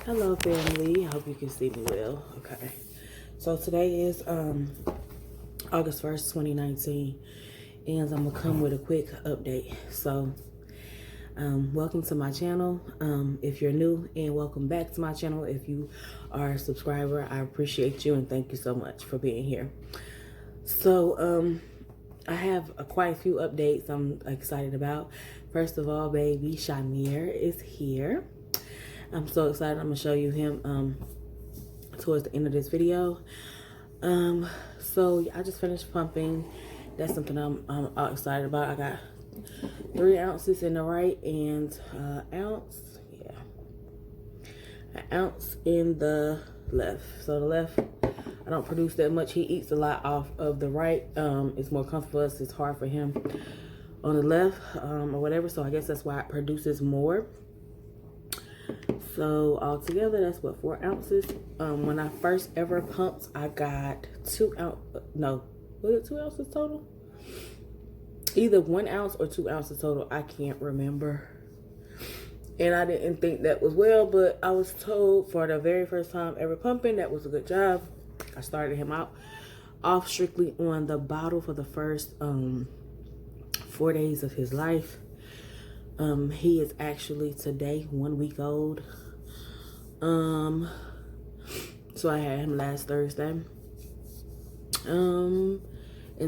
Hello family, I hope you can see me well. Okay, so today is August 1st, 2019, and I'm gonna come with a quick update. So welcome to my channel if you're new, and welcome back to my channel if you are a subscriber. I appreciate you and thank you so much for being here. So I have quite a few updates I'm excited about. First of all, baby Shymir is here. I'm so excited. I'm gonna show you him towards the end of this video. So I just finished pumping. That's something I'm excited about. I got 3 ounces in the right and ounce, an ounce in the left. So the left, I don't produce that much. He eats a lot off of the right. It's more comfortable. It's hard for him on the left or whatever. So I guess that's why it produces more. So altogether, that's what, 4 ounces. When I first ever pumped, I got 2 ounces. No, was it 2 ounces total? Either 1 ounce or 2 ounces total. I can't remember. And I didn't think that was well, but I was told for the very first time ever pumping, that was a good job. I started him out off strictly on the bottle for the first 4 days of his life. He is actually today 1 week old. So I had him last Thursday. And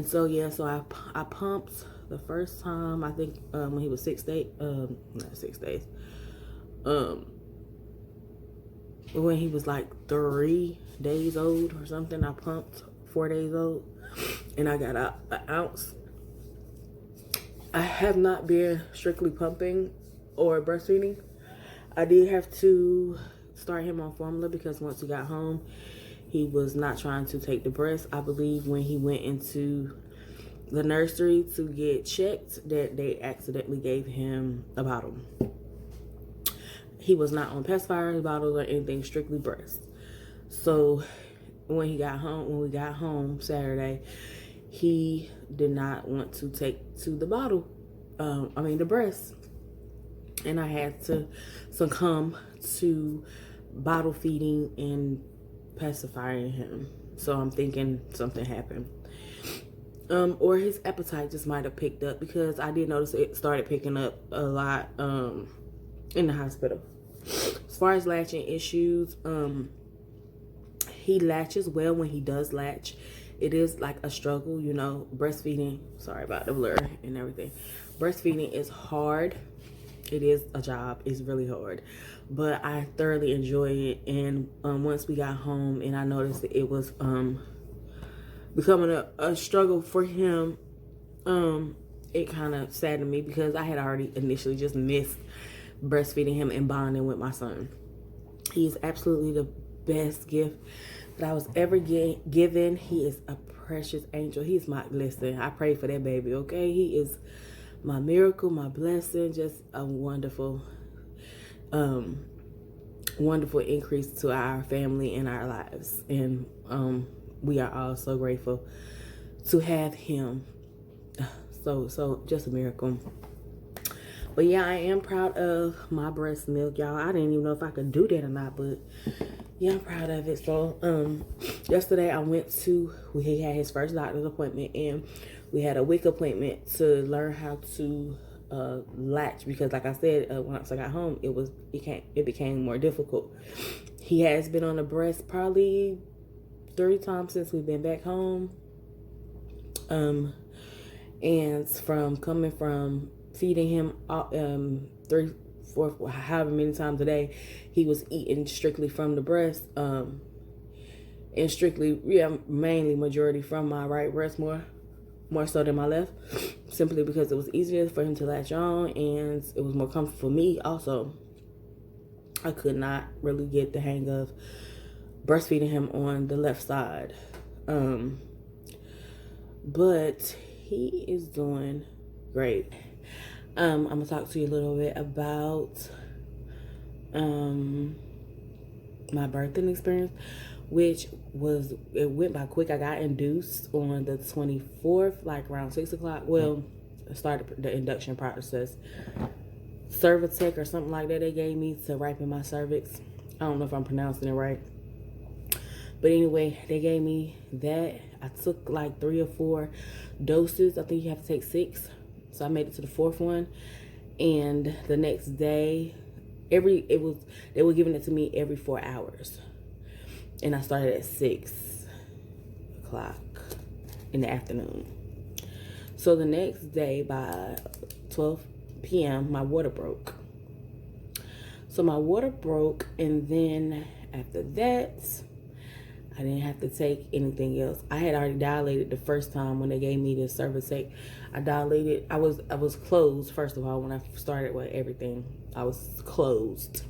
so yeah, so I pumped the first time, I think when he was 6 days, not 6 days. When he was like 3 days old or something, I pumped 4 days old, and I got an ounce. I have not been strictly pumping or breastfeeding. I did have to start him on formula because once he got home, he was not trying to take the breast. I believe when he went into the nursery to get checked, that they accidentally gave him a bottle. He was not on pacifiers, bottles, or anything, strictly breast. So when we got home Saturday, he did not want to take to the bottle, the breast. And I had to succumb to bottle feeding and pacifying him. So I'm thinking something happened. Or his appetite just might have picked up, because I did notice it started picking up a lot in the hospital. As far as latching issues, he latches well when he does latch. It is like a struggle, you know, breastfeeding. Sorry about the blur and everything. Breastfeeding is hard. It is a job. It's really hard. But I thoroughly enjoy it. And once we got home and I noticed that it was becoming a struggle for him, it kind of saddened me, because I had already initially just missed breastfeeding him and bonding with my son. He is absolutely the best gift that I was ever given. He is a precious angel. He's listen, I pray for that baby, okay? He is my miracle, my blessing, just a wonderful, wonderful increase to our family and our lives. And we are all so grateful to have him. So just a miracle. But yeah, I am proud of my breast milk, y'all. I didn't even know if I could do that or not, but yeah, I'm proud of it. So yesterday I went to, he had his first doctor's appointment, and we had a week appointment to learn how to latch, because like I said, once I got home, it became more difficult. He has been on the breast probably 3 times since we've been back home. And coming from feeding him 3, 4, however many times a day, he was eating strictly from the breast, and strictly, mainly majority from my right breast, more so than my left, simply because it was easier for him to latch on, and it was more comfortable for me also. I could not really get the hang of breastfeeding him on the left side, but he is doing great. I'm gonna talk to you a little bit about my birthing experience, which it went by quick. I got induced on the 24th, like around 6 o'clock. Well, I started the induction process. Cervitec or something like that they gave me to ripen my cervix. I don't know if I'm pronouncing it right. But anyway, they gave me that. I took like 3 or 4 doses. I think you have to take 6. So I made it to the 4th one. And the next day, they were giving it to me every 4 hours. And I started at 6 o'clock in the afternoon. So the next day by 12 p.m., my water broke. So my water broke, and then after that, I didn't have to take anything else. I had already dilated the first time when they gave me the Cervitec. I dilated. I was closed, first of all, when I started with everything. I was closed.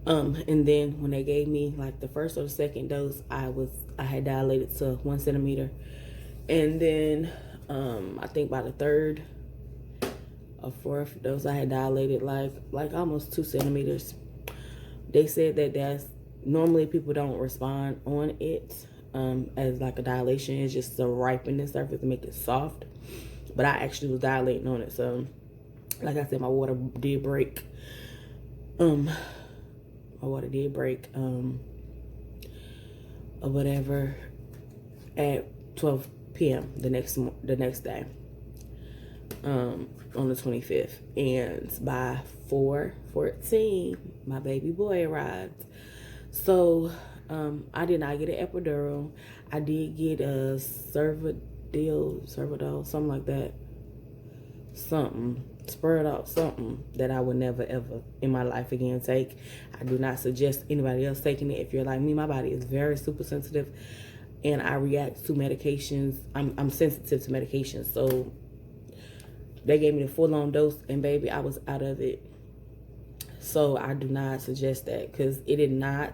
And then when they gave me like the first or the second dose, I had dilated to 1 centimeter. And then I think by the 3rd or 4th dose, I had dilated like almost 2 centimeters. They said that that's normally people don't respond on it as like a dilation. It's just to ripen the surface to make it soft. But I actually was dilating on it. So like I said, my water did break. My water did break or whatever at 12 p.m. the next day on the 25th. And by 4:14, my baby boy arrived. So I did not get an epidural. I did get a Cervidil, something like that. Spurred out something that I would never ever in my life again take. I do not suggest anybody else taking it. If you're like me, my body is very super sensitive and I react to medications. I'm sensitive to medications. So they gave me the full-on dose and baby, I was out of it. So I do not suggest that because it did not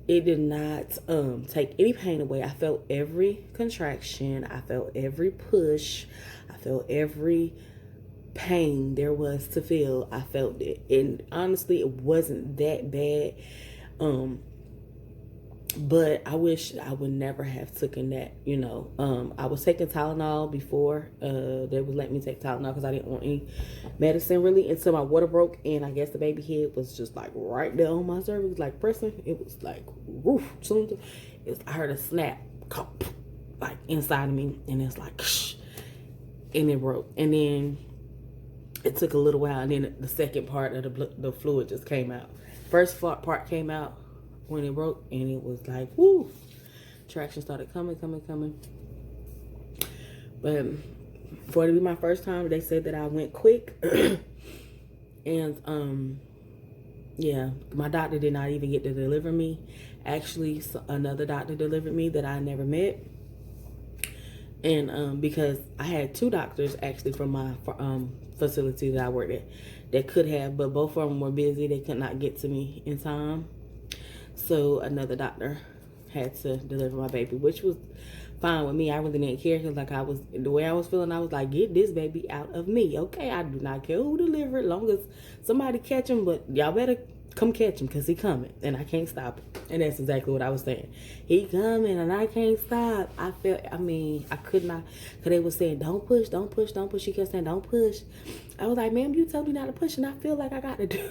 take any pain away. I felt every contraction. I felt every push. I felt every pain there was to feel. I felt it. And honestly, it wasn't that bad. But I wish I would never have taken that, you know. I was taking Tylenol before. They would let me take Tylenol because I didn't want any medicine really until my water broke. And I guess the baby head was just like right there on my cervix, like pressing. It was like, woof. I heard a snap, like inside of me. And it's like, shh, and it broke. And then it took a little while. And then the second part of the fluid just came out. First part came out when it broke, and it was like, woo, traction started coming. But for it to be my first time, they said that I went quick. And yeah, my doctor did not even get to deliver me. Actually, another doctor delivered me that I never met. And because I had 2 doctors actually from my facility that I worked at that could have, but both of them were busy. They could not get to me in time. So another doctor had to deliver my baby, which was fine with me. I really didn't care because the way I was feeling, I was like, get this baby out of me. Okay, I do not care who deliver it, long as somebody catch him, but y'all better come catch him because he coming and I can't stop it. And that's exactly what I was saying. He coming and I can't stop. I could not, because they were saying, don't push. She kept saying, don't push. I was like, ma'am, you told me not to push and I feel like I got to do.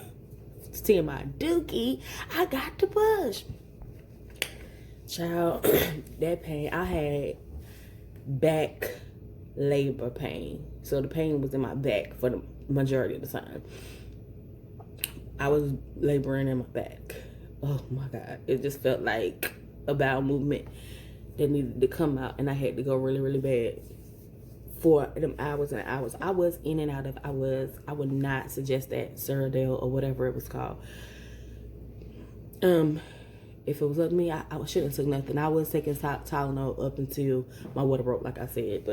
Seeing my dookie, I got to push. Child, that pain, I had back labor pain. So the pain was in my back for the majority of the time. I was laboring in my back. Oh my God. It just felt like a bowel movement that needed to come out, and I had to go really, really bad for them hours and hours. I was in and out of, I would not suggest that Cervidil or whatever it was called. If it was up to me, I shouldn't have took nothing. I was taking Tylenol up until my water broke, like I said,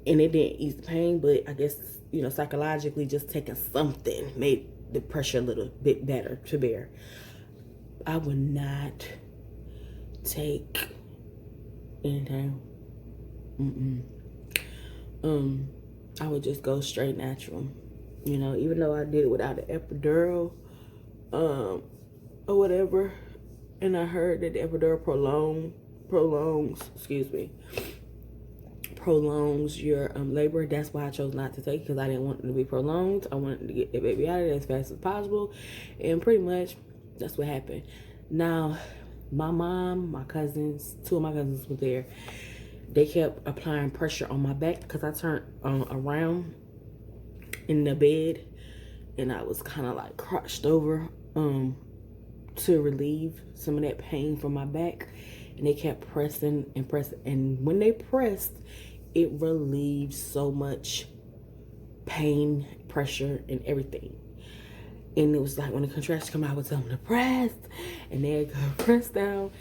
and it didn't ease the pain, but I guess, you know, psychologically just taking something made the pressure a little bit better to bear. I would not take anything. I would just go straight natural, you know, even though I did it without an epidural, or whatever. And I heard that the epidural prolongs prolongs your labor. That's why I chose not to take it, because I didn't want it to be prolonged. I wanted to get the baby out of there as fast as possible, and pretty much that's what happened. Now, my mom, my cousins, two of my cousins were there. They kept applying pressure on my back because I turned around in the bed, and I was kind of like crouched over to relieve some of that pain from my back. And they kept pressing and pressing, and when they pressed, it relieved so much pain, pressure, and everything. And it was like when the contractions come out, I would tell them to press, and they'd go press down.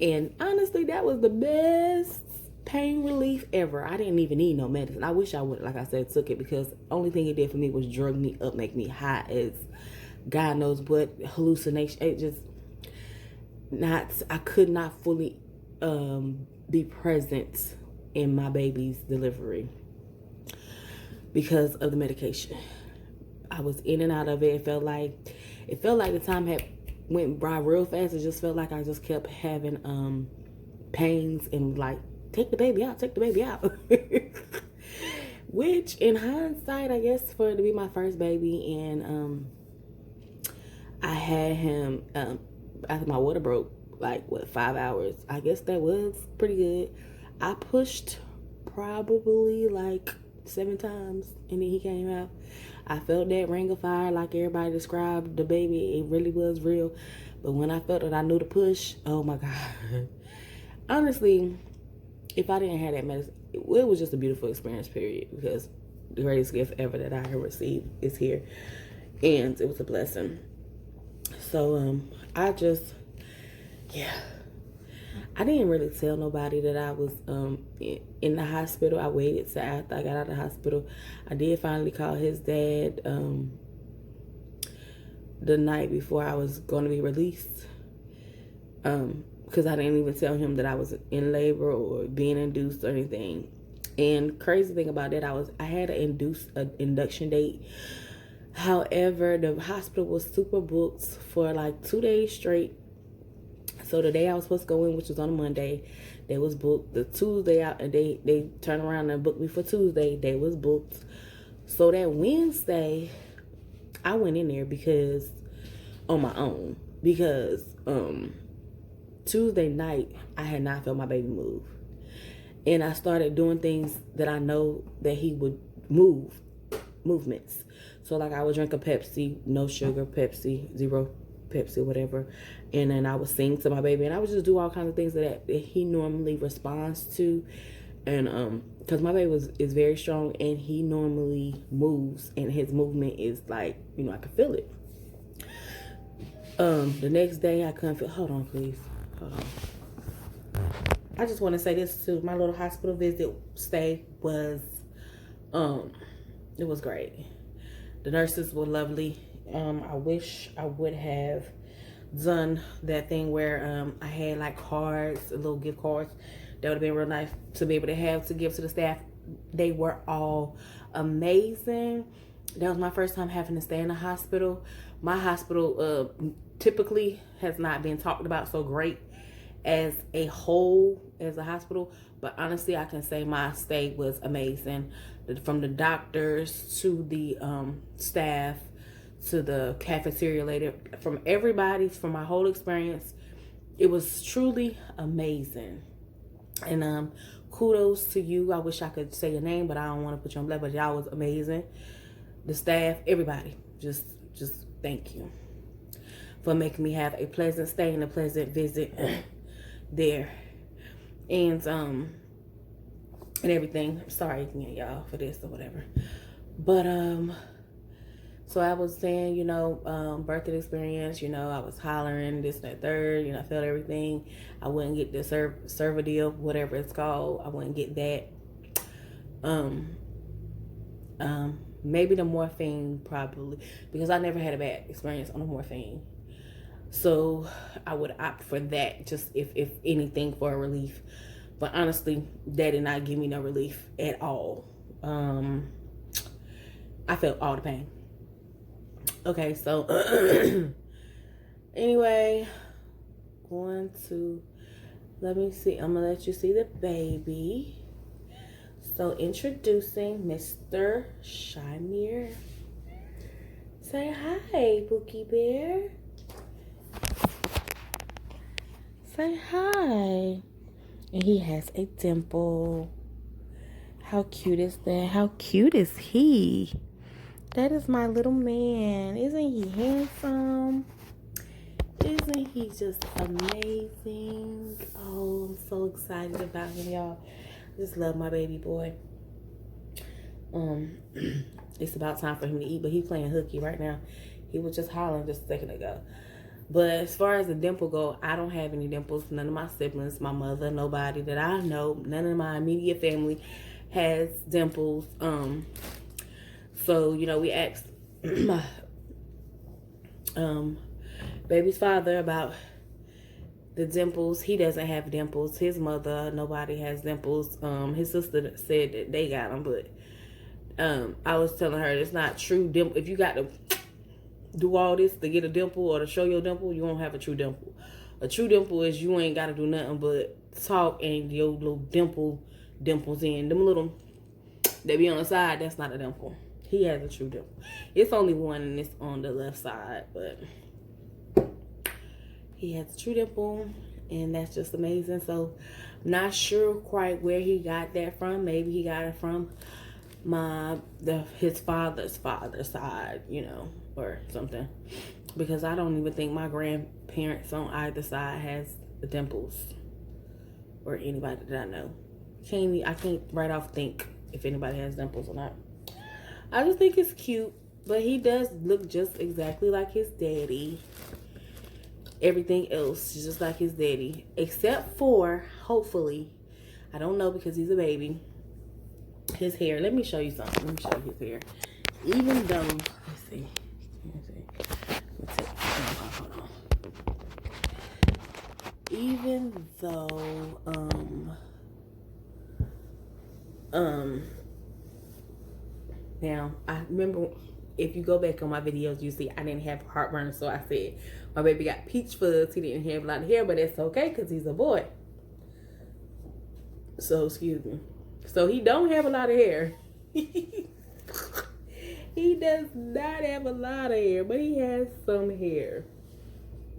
And honestly, that was the best pain relief ever. I didn't even need no medicine. I wish I would, like I said, took it, because the only thing it did for me was drug me up, make me high as God knows what, hallucination. It just I could not fully be present in my baby's delivery because of the medication. I was in and out of it. It felt like the time had went by real fast. It just felt like I just kept having pains and like, take the baby out, take the baby out. Which in hindsight, I guess, for it to be my first baby, and I had him after my water broke, like, what, 5 hours. I guess that was pretty good. I pushed probably like 7 times, and then he came out. I felt that ring of fire like everybody described the baby. It really was real. But when I felt it, I knew to push. Oh my God. Honestly, if I didn't have that medicine, it was just a beautiful experience, period. Because the greatest gift ever that I have received is here. And it was a blessing. So, I didn't really tell nobody that I was in the hospital. I waited till after I got out of the hospital. I did finally call his dad the night before I was going to be released, because I didn't even tell him that I was in labor or being induced or anything. And crazy thing about that, I had an induction date. However, the hospital was super booked for like 2 days straight. So the day I was supposed to go in, which was on a Monday, they was booked. The Tuesday out, and they turned around and booked me for Tuesday. They was booked. So that Wednesday, I went in there because on my own, because Tuesday night I had not felt my baby move, and I started doing things that I know that he would movements. So like I would drink a Pepsi, no sugar Pepsi, zero Pepsi, whatever, and then I would sing to my baby, and I would just do all kinds of things that he normally responds to. And because my baby is very strong, and he normally moves, and his movement is like, I can feel it. The next day I couldn't feel. Hold on, please. Hold on. I just want to say this too. My little hospital stay was it was great. The nurses were lovely. I wish I would have done that thing where I had like cards, little gift cards. That would have been real nice to be able to have to give to the staff. They were all amazing. That was my first time having to stay in a hospital. My hospital typically has not been talked about so great as a whole, as a hospital. But honestly, I can say my stay was amazing. From the doctors to the staff to the cafeteria lady, from everybody, from my whole experience, it was truly amazing. And kudos to you. I wish I could say your name, but I don't want to put you on blast. But y'all was amazing. The staff, everybody, just thank you for making me have a pleasant stay and a pleasant visit there, and everything. I'm sorry again, y'all, for this or whatever. But so I was saying, birthday experience, I was hollering, this, that, third, I felt everything. I wouldn't get the Cervidil, whatever it's called. I wouldn't get that. Maybe the morphine, probably, because I never had a bad experience on the morphine. So I would opt for that, just if anything, for a relief. But honestly, that did not give me no relief at all. I felt all the pain. Okay, so anyway, let me see. I'm gonna let you see the baby. So introducing Mr. Shymir. Say hi, Bookie Bear. Say hi. And he has a dimple. How cute is that? How cute is he? That is my little man. Isn't he handsome? Isn't he just amazing? Oh, I'm so excited about him, y'all. I just love my baby boy. It's about time for him to eat, but he's playing hooky right now. He was just hollering just a second ago. But as far as the dimple go, I don't have any dimples. None of my siblings, my mother, nobody that I know, none of my immediate family has dimples. So, you know, we asked my baby's father about the dimples. He doesn't have dimples. His mother, nobody has dimples. His sister said that they got them, but I was telling her it's not true dimple. If you got to do all this to get a dimple or to show your dimple, you won't have a true dimple. A true dimple is you ain't got to do nothing but talk and your little dimples in. Them little, they be on the side, that's not a dimple. He has a true dimple. It's only one and it's on the left side, but he has a true dimple and that's just amazing. So not sure quite where he got that from. Maybe he got it from his father's side, you know, or something, because I don't even think my grandparents on either side has the dimples, or anybody that I know. I can't right off think if anybody has dimples or not. I just think it's cute, but he does look just exactly like his daddy. Everything else is just like his daddy, except for, hopefully, I don't know because he's a baby, his hair. Let me show you something. Let me show you his hair. Even though, let's see. Hold on. Even though, now I remember, if you go back on my videos, you see I didn't have heartburn, so I said my baby got peach fuzz. He didn't have a lot of hair, but it's okay because he's a boy. So excuse me. So he don't have a lot of hair. He does not have a lot of hair, but he has some hair.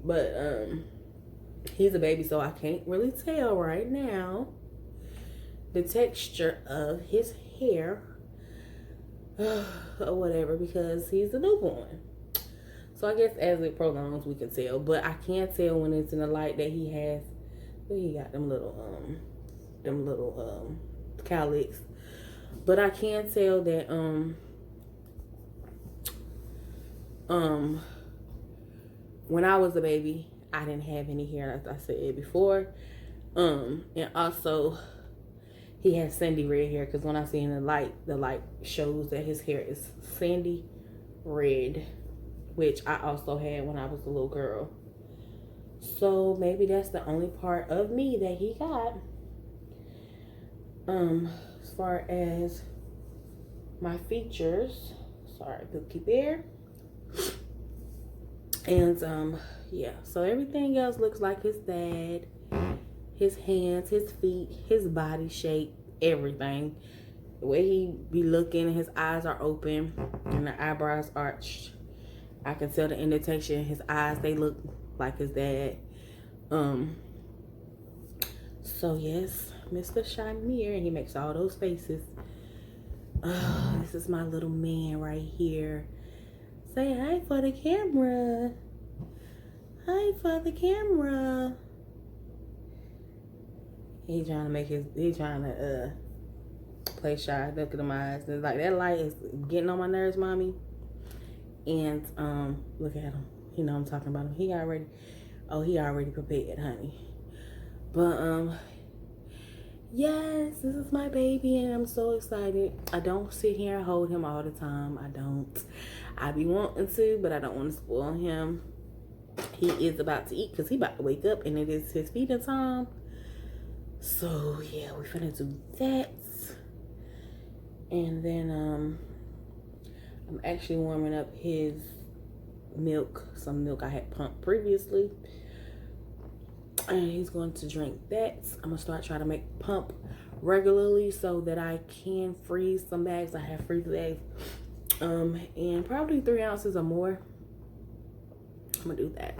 But he's a baby, so I can't really tell right now the texture of his hair or whatever, because he's a newborn. So I guess as it prolongs we can tell, but I can't tell when it's in the light that he has. He got them little cowlicks, but I can tell that when I was a baby I didn't have any hair, as I said before, and also he has sandy red hair, because when I see in the light shows that his hair is sandy red, which I also had when I was a little girl. So maybe that's the only part of me that he got. As far as my features, sorry, Bookie Bear. And yeah, so everything else looks like his dad. His hands, his feet, his body shape, everything. The way he be looking, his eyes are open and the eyebrows arched. I can tell the indentation, his eyes, they look like his dad. So yes, Mr. Shymir, and he makes all those faces. This is my little man right here. Say hi for the camera. Hi for the camera. He's trying to play shy. Look at them eyes. It's like that light is getting on my nerves, mommy. And look at him. You know I'm talking about him. He already prepared, honey. But yes, this is my baby and I'm so excited. I don't sit here and hold him all the time. I don't. I be wanting to, but I don't want to spoil him. He is about to eat because he about to wake up and it is his feeding time. So yeah, we're finna do that. And then I'm actually warming up his milk, some milk I had pumped previously. And he's going to drink that. I'm gonna start trying to pump regularly so that I can freeze some bags. I have freezer bags. And probably 3 ounces or more. I'm gonna do that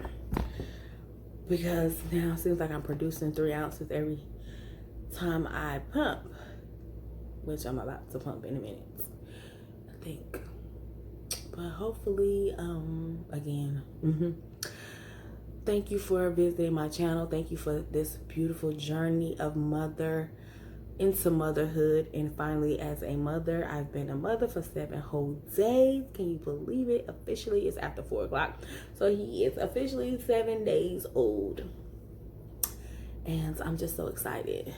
because now it seems like I'm producing 3 ounces every time I pump, which I'm about to pump in a minute, I think. But hopefully, again, thank you for visiting my channel. Thank you for this beautiful journey of into motherhood. And finally, as a mother, I've been a mother for 7 whole days. Can you believe it? Officially, it's after 4 o'clock. So he is officially 7 days old. And I'm just so excited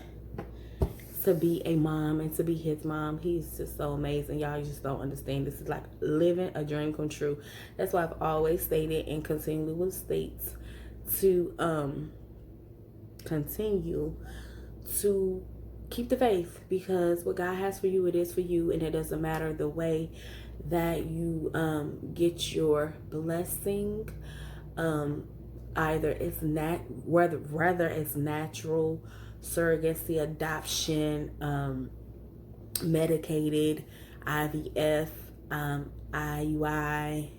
to be a mom and to be his mom. He's just so amazing. Y'all just don't understand. This is like living a dream come true. That's why I've always stated and continually will state to continue to keep the faith, because what God has for you, it is for you, and it doesn't matter the way that you get your blessing. Either it's rather it's natural, surrogacy, adoption, medicated, IVF, IUI,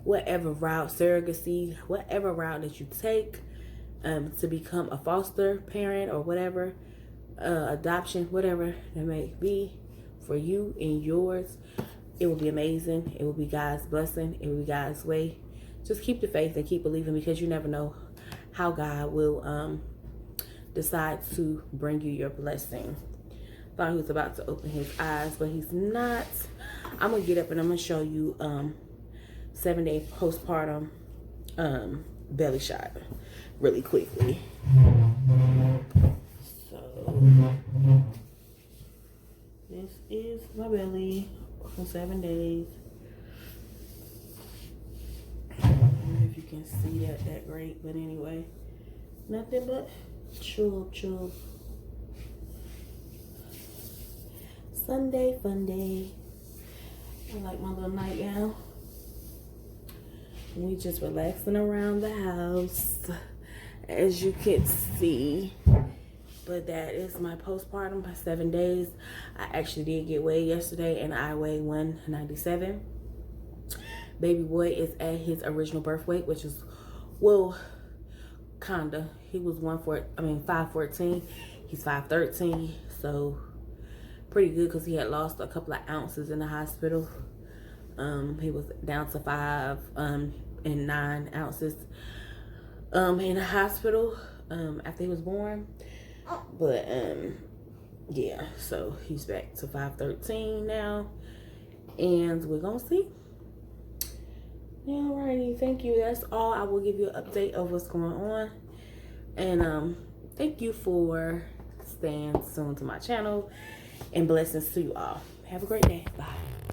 whatever route, surrogacy, whatever route that you take to become a foster parent or whatever, adoption, whatever it may be for you and yours, it will be amazing. It will be God's blessing. It will be God's way. Just keep the faith and keep believing, because you never know how God will decide to bring you your blessing. Thought he was about to open his eyes, but he's not. I'm gonna get up and I'm gonna show you 7-day postpartum belly shot really quickly. So this is my belly for 7 days. I don't know if you can see that great, but anyway, nothing but chub. Sunday fun day. I like my little nightgown. We just relaxing around the house, as you can see. But that is my postpartum by 7 days. I actually did get weighed yesterday, and I weigh 197. Baby boy is at his original birth weight, which is, well, kinda. He was 5'14". He's 5'13", so pretty good, because he had lost a couple of ounces in the hospital. He was down to 5 and 9 ounces in the hospital after he was born. But yeah, so he's back to 5'13" now, and we're gonna see. Alrighty, thank you. That's all. I will give you an update of what's going on, and thank you for staying tuned to my channel, and blessings to you all. Have a great day. Bye.